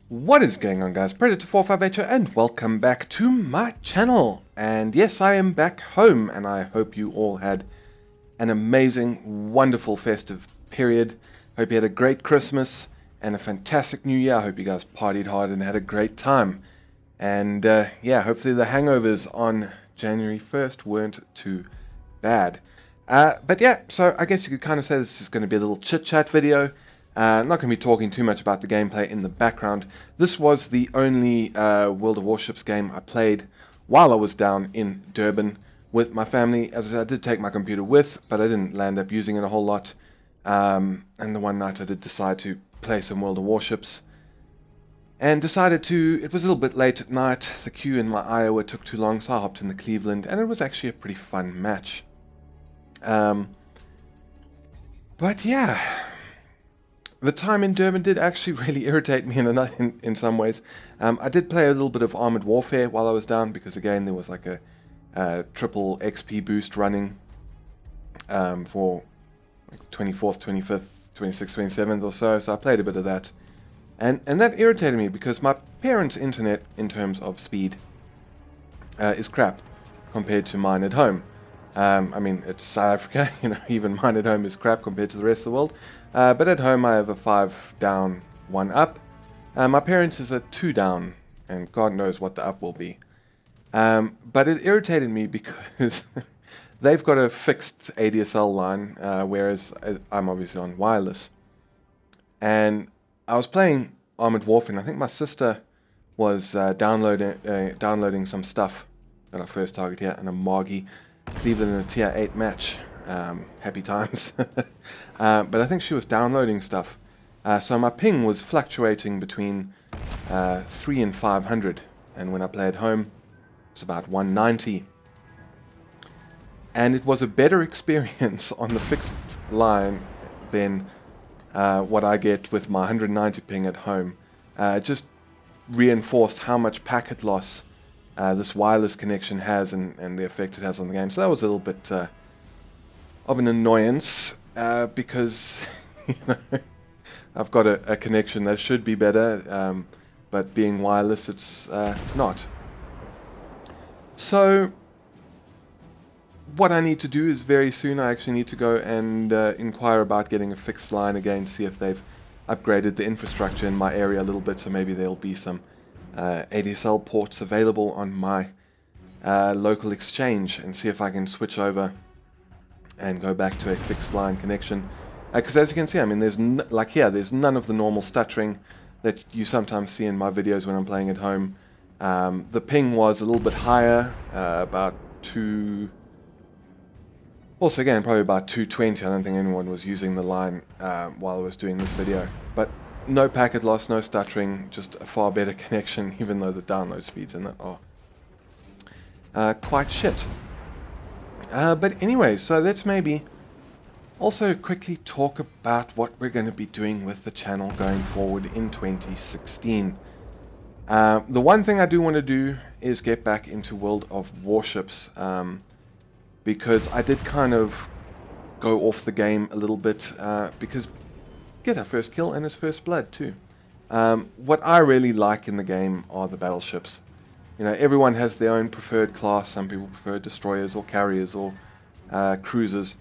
What is going on, guys? Predator458 here, and welcome back to my channel. And yes, I am back home, and I hope you all had an amazing, wonderful festive period. Hope you had a great Christmas and a fantastic New Year. I hope you guys partied hard and had a great time. And yeah, hopefully the hangovers on January 1st weren't too bad. But yeah, so I guess you could kind of say this is going to be a little chit-chat video. Not going to be talking too much about the gameplay in the background. This was the only World of Warships game I played while I was down in Durban with my family. As I said, I did take my computer with, but I didn't land up using it a whole lot. And the one night I did decide to play some World of Warships. And decided to, it was a little bit late at night, the queue in my Iowa took too long, so I hopped in the Cleveland, and it was actually a pretty fun match. But yeah, the time in Durban did actually really irritate me in some ways. I did play a little bit of Armored Warfare while I was down, because again there was like a triple XP boost running for like 24th, 25th, 26th, 27th or so, so I played a bit of that. And that irritated me because my parents' internet, in terms of speed, is crap compared to mine at home. I mean, it's South Africa, you know, even mine at home is crap compared to the rest of the world. But at home I have a 5 down, 1 up. My parents is a 2 down, and God knows what the up will be. But it irritated me because they've got a fixed ADSL line, whereas I'm obviously on wireless. And I was playing Armored Warfare, and I think my sister was downloading some stuff. Got our first target here, and a Margie. Cleveland in a tier 8 match. Happy times. But I think she was downloading stuff. So my ping was fluctuating between 3 and 500. And when I play at home, it's about 190. And it was a better experience on the fixed line than what I get with my 190 ping at home. It just reinforced how much packet loss this wireless connection has, and the effect it has on the game. So that was a little bit of an annoyance, because you know, I've got a connection that should be better, but being wireless, it's not. So what I need to do is very soon I actually need to go and inquire about getting a fixed line again, see if they've upgraded the infrastructure in my area a little bit, so maybe there'll be some ADSL ports available on my local exchange, and see if I can switch over and go back to a fixed line connection. Because as you can see, I mean, there's like here, there's none of the normal stuttering that you sometimes see in my videos when I'm playing at home. The ping was a little bit higher, about 2. Also, again, probably about 220. I don't think anyone was using the line while I was doing this video. But no packet loss, no stuttering, just a far better connection, even though the download speeds in that are quite shit. But anyway, so let's maybe also quickly talk about what we're going to be doing with the channel going forward in 2016. The one thing I do want to do is get back into World of Warships, because I did kind of go off the game a little bit, because get our first kill and his first blood too. What I really like in the game are the battleships. You know, everyone has their own preferred class. Some people prefer destroyers or carriers or cruisers.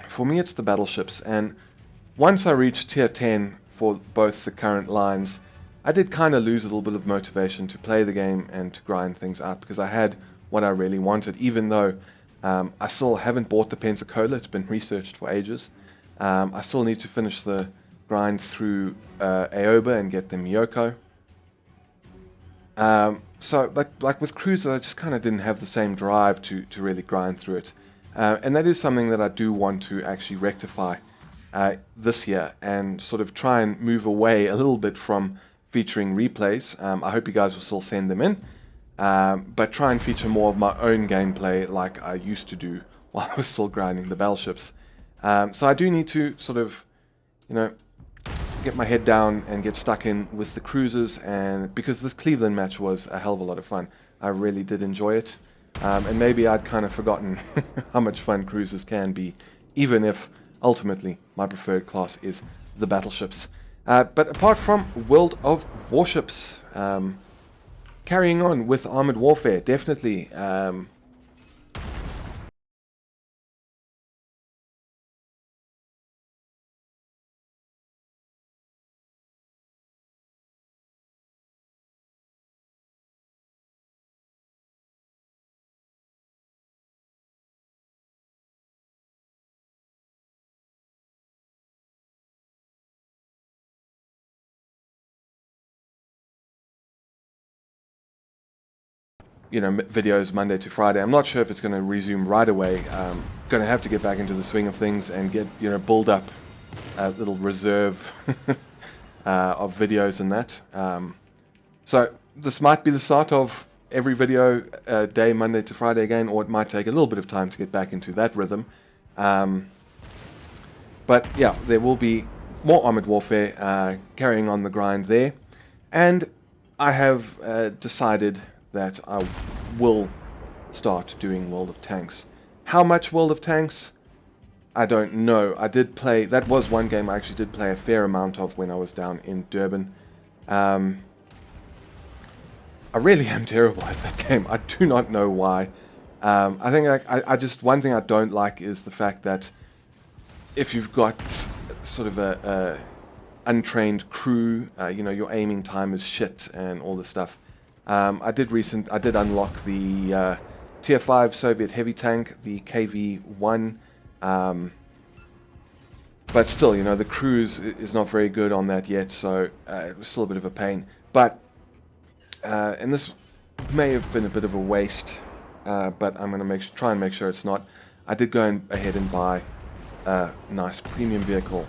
For me, it's the battleships. And once I reached tier 10 for both the current lines, I did kind of lose a little bit of motivation to play the game and to grind things out, because I had what I really wanted, even though I still haven't bought the Pensacola. It's been researched for ages. I still need to finish the grind through Aoba and get the Miyoko. So like with cruisers, I just kind of didn't have the same drive to really grind through it. And that is something that I do want to actually rectify this year, and sort of try and move away a little bit from featuring replays. I hope you guys will still send them in. But try and feature more of my own gameplay like I used to do while I was still grinding the battleships. So I do need to sort of, you know, get my head down and get stuck in with the cruisers, and because this Cleveland match was a hell of a lot of fun. I really did enjoy it. And maybe I'd kind of forgotten how much fun cruisers can be, even if ultimately my preferred class is the battleships. But apart from World of Warships, carrying on with Armored Warfare, definitely. You know, videos Monday to Friday. I'm not sure if it's going to resume right away. Going to have to get back into the swing of things and get, you know, build up a little reserve of videos and that. So this might be the start of every video day Monday to Friday again, or it might take a little bit of time to get back into that rhythm. But yeah, there will be more Armored Warfare carrying on the grind there. And I have decided that I will start doing World of Tanks. How much World of Tanks? I don't know. I did play, that was one game I actually did play a fair amount of when I was down in Durban. I really am terrible at that game. I do not know why. I think I just, one thing I don't like is the fact that if you've got sort of a untrained crew, you know, your aiming time is shit and all this stuff. I did unlock the Tier 5 Soviet heavy tank, the KV-1, but still, you know, the cruise is not very good on that yet, so it was still a bit of a pain. But, and this may have been a bit of a waste, but I'm going to try and make sure it's not. I did go ahead and buy a nice premium vehicle,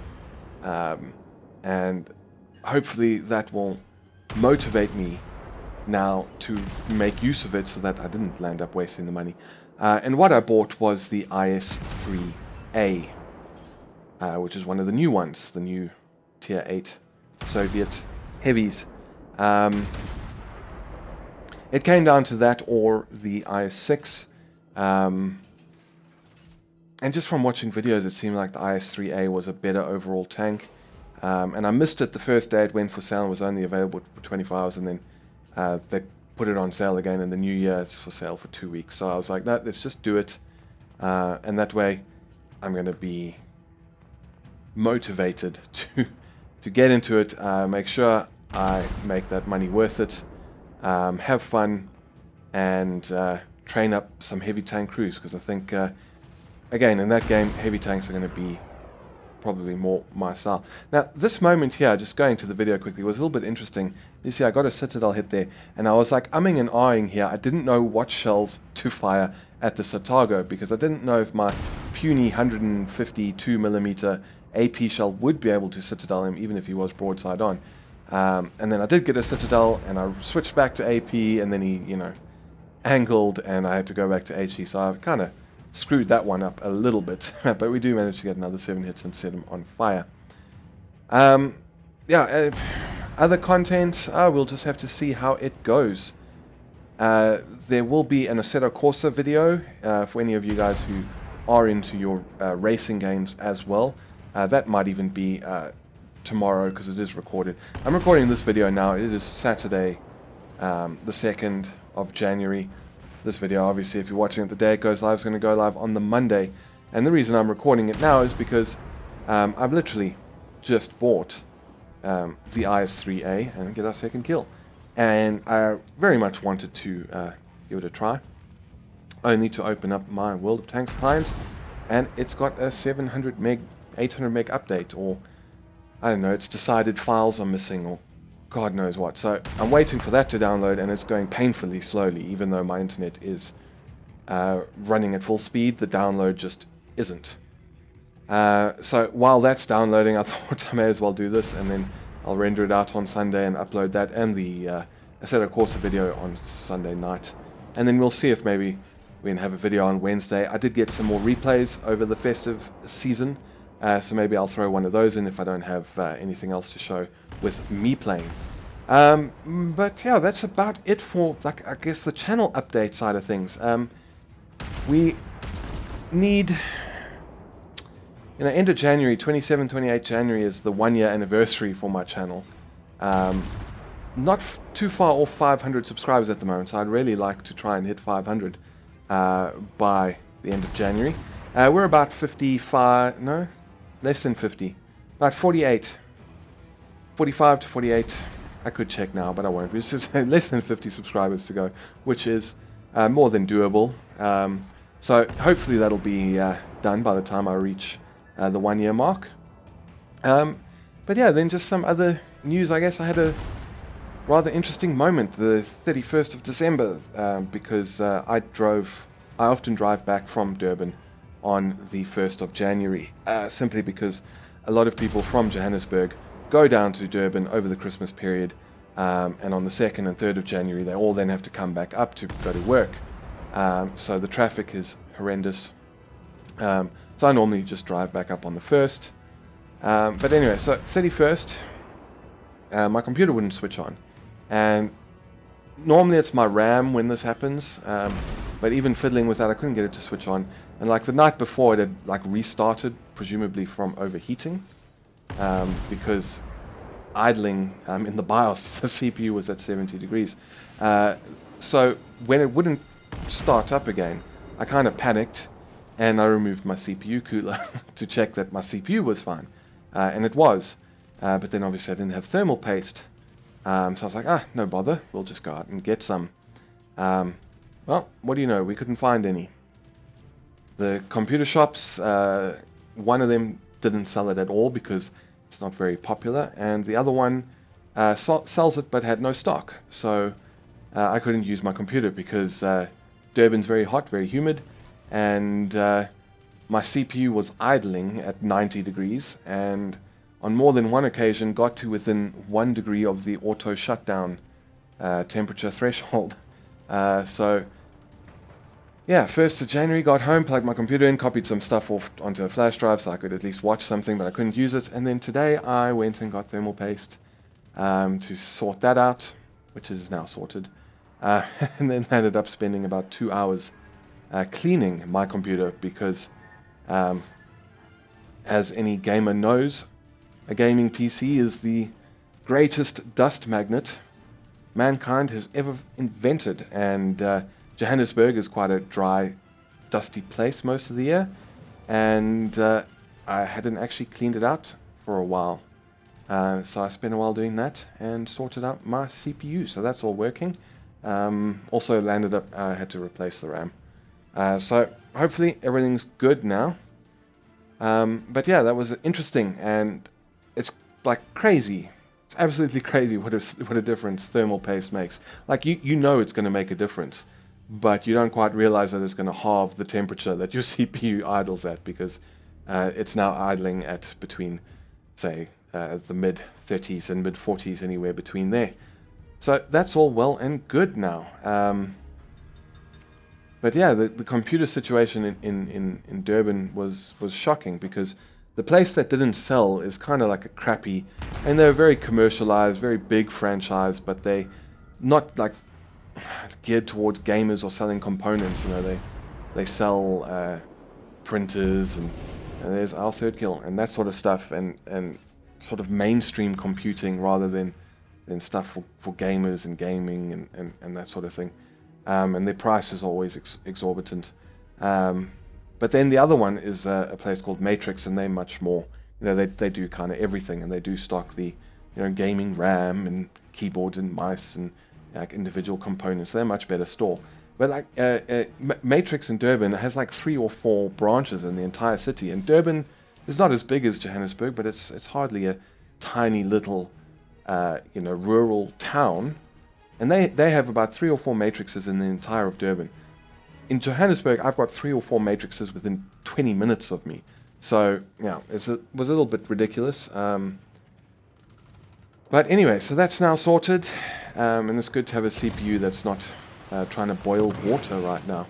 and hopefully that will motivate me now to make use of it so that I didn't land up wasting the money. And what I bought was the IS-3A, which is one of the new ones, the new Tier 8 Soviet heavies. It came down to that or the IS-6. And just from watching videos, it seemed like the IS-3A was a better overall tank. And I missed it the first day it went for sale. It was only available for 24 hours, and then they put it on sale again in the new year. It's for sale for 2 weeks. So I was like, no, let's just do it. And that way I'm going to be motivated to get into it, make sure I make that money worth it, have fun, and train up some heavy tank crews, because I think, again, in that game, heavy tanks are going to be probably more my style. Now, this moment here, just going to the video quickly, was a little bit interesting. You see, I got a Citadel hit there, and I was like umming and ahhing here. I didn't know what shells to fire at the Satago, because I didn't know if my puny 152mm AP shell would be able to Citadel him, even if he was broadside on. And then I did get a Citadel, and I switched back to AP, and then he, you know, angled, and I had to go back to HE, so I kind of screwed that one up a little bit, but we do manage to get another 7 hits and set him on fire. Yeah, other content, we'll just have to see how it goes. There will be an Assetto Corsa video for any of you guys who are into your racing games as well. That might even be tomorrow, because it is recorded. I'm recording this video now. It is Saturday, the 2nd of January. This video, obviously, if you're watching it the day it goes live, is going to go live on the Monday. And the reason I'm recording it now is because I've literally just bought the IS-3A and get our second kill. And I very much wanted to give it a try. I need to open up my World of Tanks client, and it's got a 700 meg, 800 meg update, or I don't know, it's decided files are missing, or God knows what. So I'm waiting for that to download, and it's going painfully slowly, even though my internet is running at full speed. The download just isn't. So while that's downloading, I thought I may as well do this, and then I'll render it out on Sunday and upload that and the Assetto Corsa video on Sunday night. And then we'll see if maybe we can have a video on Wednesday. I did get some more replays over the festive season, so maybe I'll throw one of those in if I don't have anything else to show with me playing. But yeah, that's about it for, like, I guess, the channel update side of things. We need end of January, 28 January is the 1 year anniversary for my channel. Not too far off 500 subscribers at the moment, so I'd really like to try and hit 500 by the end of January. We're about 55, no, less than 50, about 48, 45 to 48. I could check now, but I won't. It's just less than 50 subscribers to go, which is more than doable. So hopefully that'll be done by the time I reach the 1 year mark. But yeah, then just some other news. I guess I had a rather interesting moment the 31st of December because I often drive back from Durban on the 1st of January, simply because a lot of people from Johannesburg go down to Durban over the Christmas period, and on the 2nd and 3rd of January they all then have to come back up to go to work. So the traffic is horrendous. So I normally just drive back up on the 1st. But anyway, so 31st, my computer wouldn't switch on. And normally it's my RAM when this happens, but even fiddling with that, I couldn't get it to switch on. And like the night before, it had like restarted, presumably from overheating, because idling in the BIOS, the CPU was at 70 degrees. So when it wouldn't start up again, I kind of panicked, and I removed my CPU cooler to check that my CPU was fine, and it was. But then obviously I didn't have thermal paste. So I was like, no bother, we'll just go out and get some. Well, what do you know, we couldn't find any. The computer shops, one of them didn't sell it at all because it's not very popular, and the other one sells it but had no stock. So I couldn't use my computer because Durban's very hot, very humid, and my CPU was idling at 90 degrees, and on more than one occasion got to within 1 degree of the auto shutdown temperature threshold. So yeah, 1st of January, got home, plugged my computer in, copied some stuff off onto a flash drive so I could at least watch something, but I couldn't use it. And then today I went and got thermal paste to sort that out, which is now sorted. And then ended up spending about 2 hours cleaning my computer because, as any gamer knows, a gaming PC is the greatest dust magnet mankind has ever invented, and Johannesburg is quite a dry, dusty place most of the year, and I hadn't actually cleaned it out for a while. So I spent a while doing that and sorted out my CPU, so that's all working. Also landed up, I had to replace the RAM. So hopefully everything's good now. But yeah, that was interesting, and it's like crazy. It's absolutely crazy what a difference thermal paste makes. Like you know it's going to make a difference, but you don't quite realize that it's going to halve the temperature that your CPU idles at, because it's now idling at between, say, the mid 30s and mid 40s, anywhere between there. So that's all well and good now. But yeah, the computer situation in Durban was shocking, because the place that didn't sell is kind of like a crappy, and they're very commercialized, very big franchise, but they not like geared towards gamers or selling components. You know, they sell printers and there's our third kill and that sort of stuff, and sort of mainstream computing rather than stuff for gamers and gaming and that sort of thing. And their price is always exorbitant. But then the other one is a place called Matrix, and they're much more, you know, they do kind of everything, and they do stock the, you know, gaming RAM and keyboards and mice and like individual components. They're a much better store. But like Matrix in Durban has like 3 or 4 branches in the entire city, and Durban is not as big as Johannesburg, but it's hardly a tiny little you know, rural town, and they have about 3 or 4 matrices in the entire of Durban. In Johannesburg, I've got 3 or 4 matrices within 20 minutes of me. So yeah, it was a little bit ridiculous. But anyway, so that's now sorted, and it's good to have a CPU that's not trying to boil water right now.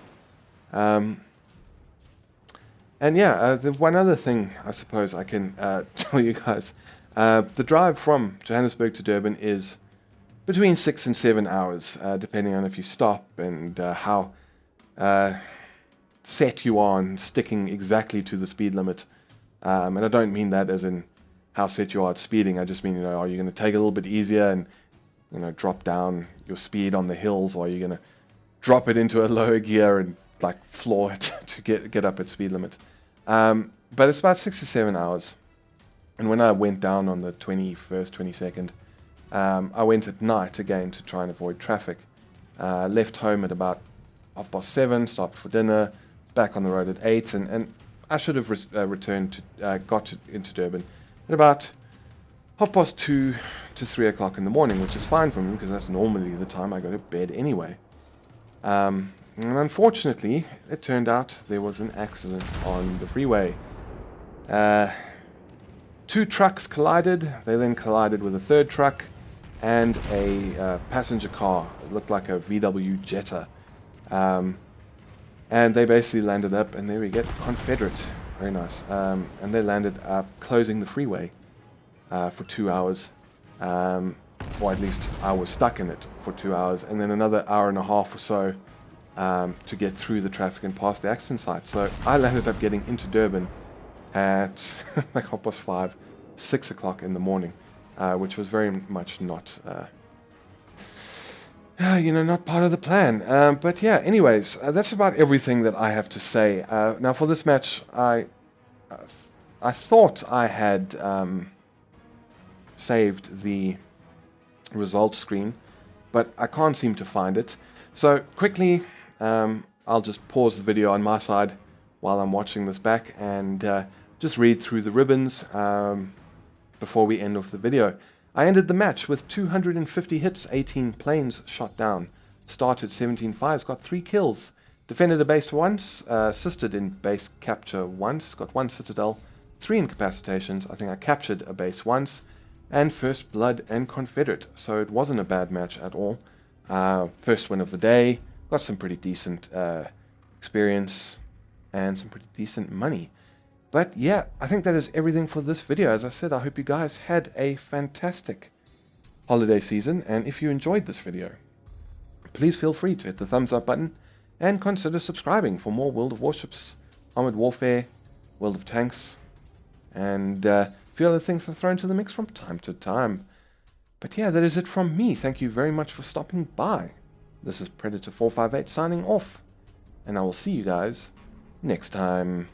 And yeah, the one other thing I suppose I can tell you guys, the drive from Johannesburg to Durban is between 6 and 7 hours, depending on if you stop and how set you are on sticking exactly to the speed limit And I don't mean that as in how set you are at speeding. I just mean, you know, are you going to take it a little bit easier and, you know, drop down your speed on the hills, or are you going to drop it into a lower gear and like floor it to get up at speed limit? But it's about 6 to 7 hours. And when I went down on the 21st, 22nd, I went at night again to try and avoid traffic. Left home at about 7:30, stopped for dinner, back on the road at 8, and I should have returned to, into Durban at about 2:30 to 3 o'clock in the morning, which is fine for me because that's normally the time I go to bed anyway. And unfortunately, it turned out there was an accident on the freeway. 2 trucks collided. They then collided with a 3rd truck and a passenger car. It looked like a VW Jetta. And they basically landed up, and there we get Confederate. Very nice. And they landed up closing the freeway for 2 hours. Or at least I was stuck in it for 2 hours, and then another hour and a half or so to get through the traffic and past the accident site. So I landed up getting into Durban at like 5:30, 6 o'clock in the morning, which was very much not, you know, not part of the plan. But yeah, anyways, that's about everything that I have to say. Now for this match, I thought I had saved the results screen, but I can't seem to find it. So quickly, I'll just pause the video on my side while I'm watching this back and just read through the ribbons before we end off the video. I ended the match with 250 hits, 18 planes shot down. Started 17 fires, got 3 kills. Defended a base once, assisted in base capture once, got 1 citadel, 3 incapacitations. I think I captured a base once. And first blood and Confederate, so it wasn't a bad match at all. First win of the day, got some pretty decent experience and some pretty decent money. But yeah, I think that is everything for this video. As I said, I hope you guys had a fantastic holiday season, and if you enjoyed this video, please feel free to hit the thumbs up button and consider subscribing for more World of Warships, Armored Warfare, World of Tanks, and a few other things are thrown to the mix from time to time. But yeah, that is it from me. Thank you very much for stopping by. This is Predator 458 signing off, and I will see you guys next time.